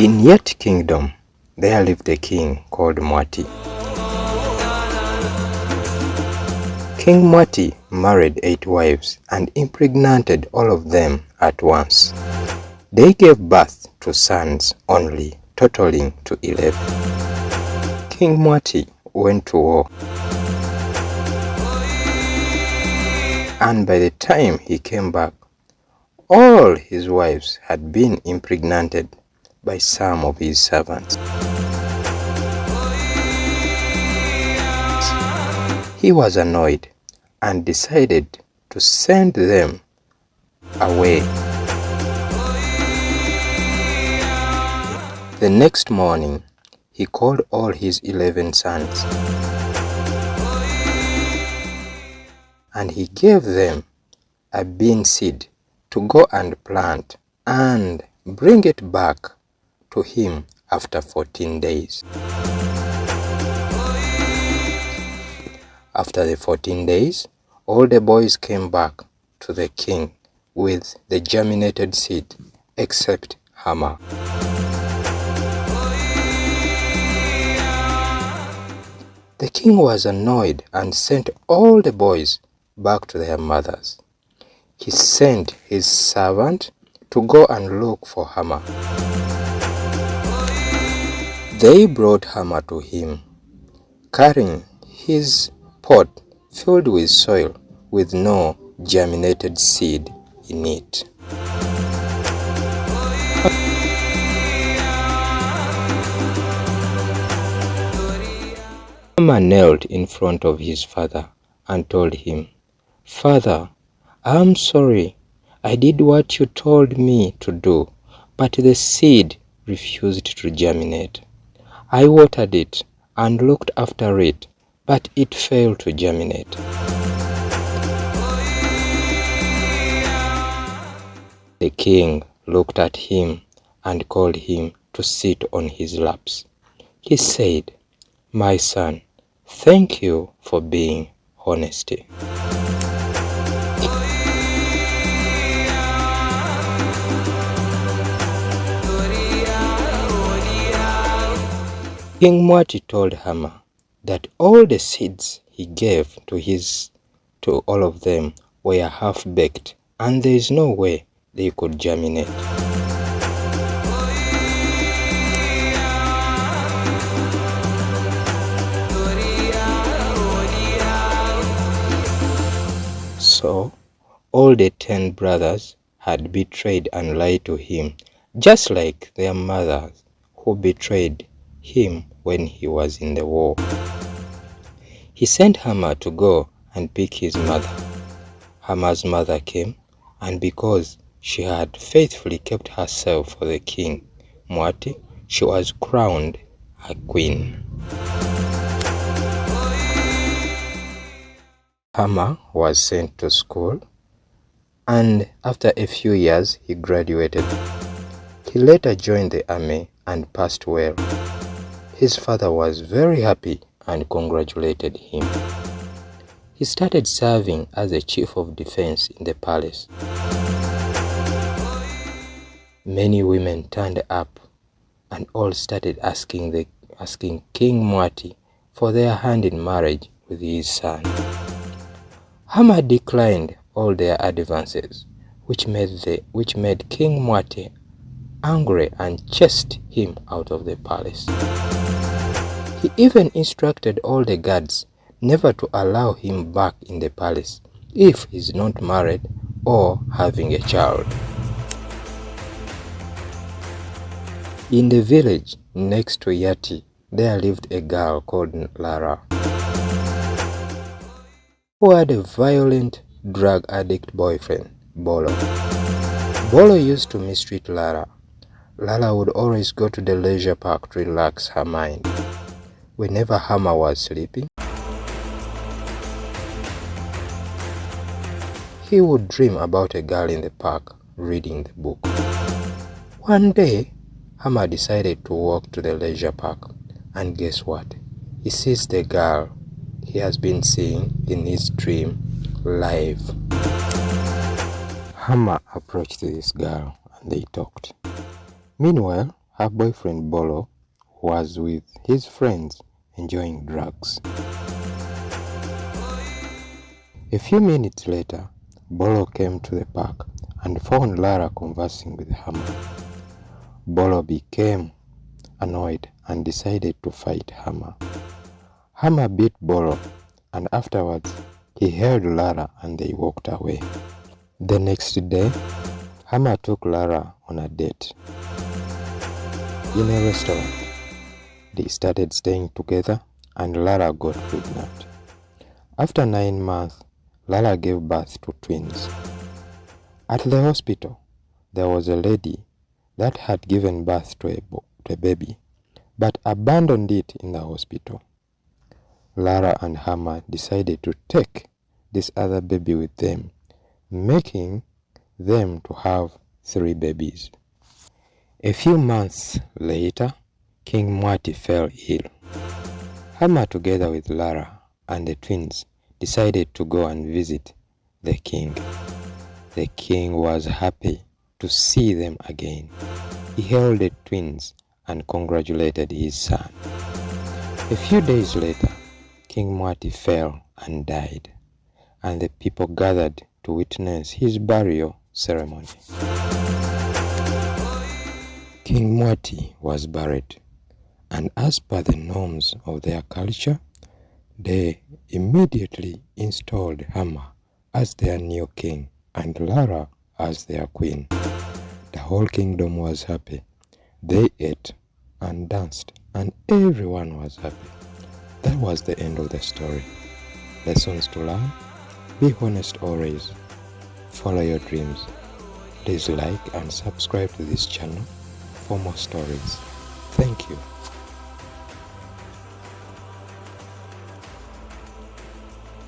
In Yet Kingdom, there lived a king called Mwati. King Mwati married 8 wives and impregnated all of them at once. They gave birth to sons only, totaling to 11. King Mwati went to war, and by the time he came back, all his wives had been impregnated by some of his servants. He was annoyed and decided to send them away. The next morning, he called all his 11 sons, and he gave them a bean seed to go and plant and bring it back to him after 14 days. After the 14 days, all the boys came back to the king with the germinated seed, except Hama. The king was annoyed and sent all the boys back to their mothers. He sent his servant to go and look for Hama. They brought Hama to him, carrying his pot filled with soil with no germinated seed in it. Hama knelt in front of his father and told him, "Father, I'm sorry. I did what you told me to do, but the seed refused to germinate. I watered it and looked after it, but it failed to germinate." The king looked at him and called him to sit on his laps. He said, "My son, thank you for being honest." King Mwati told Hama that all the seeds he gave to all of them were half-baked, and there is no way they could germinate. So, all the 10 brothers had betrayed and lied to him, just like their mothers who betrayed him when he was in the war. He sent Hama to go and pick his mother. Hama's mother came, and because she had faithfully kept herself for the king, Mwati, she was crowned a queen. Hama was sent to school, and after a few years he graduated. He later joined the army and passed well. His father was very happy and congratulated him. He started serving as a chief of defense in the palace. Many women turned up and all started asking King Mwati for their hand in marriage with his son. Hama declined all their advances, which made King Mwati angry and chased him out of the palace. He even instructed all the guards never to allow him back in the palace if he's not married or having a child. In the village next to Yati, there lived a girl called Lara, who had a violent drug addict boyfriend, Bolo. Bolo used to mistreat Lara. Lara would always go to the leisure park to relax her mind. Whenever Hama was sleeping, he would dream about a girl in the park reading the book. One day, Hama decided to walk to the leisure park, and guess what? He sees the girl he has been seeing in his dream live. Hama approached this girl and they talked. Meanwhile, her boyfriend Bolo was with his friends enjoying drugs. A few minutes later, Bolo came to the park and found Lara conversing with Hammer. Bolo became annoyed and decided to fight Hammer. Hammer beat Bolo, and afterwards he held Lara and they walked away. The next day, Hammer took Lara on a date. In a restaurant, they started staying together and Lara got pregnant. After 9 months, Lara gave birth to twins. At the hospital, there was a lady that had given birth to a baby, but abandoned it in the hospital. Lara and Hammer decided to take this other baby with them, making them to have 3 babies. A few months later, King Mwati fell ill. Hammer, together with Lara and the twins, decided to go and visit the king. The king was happy to see them again. He held the twins and congratulated his son. A few days later, King Mwati fell and died, and the people gathered to witness his burial ceremony. King Mwati was buried, and as per the norms of their culture, they immediately installed Hammer as their new king and Lara as their queen. The whole kingdom was happy. They ate and danced, and everyone was happy. That was the end of the story. Lessons to learn: be honest always. Follow your dreams. Please like and subscribe to this channel for more stories. Thank you.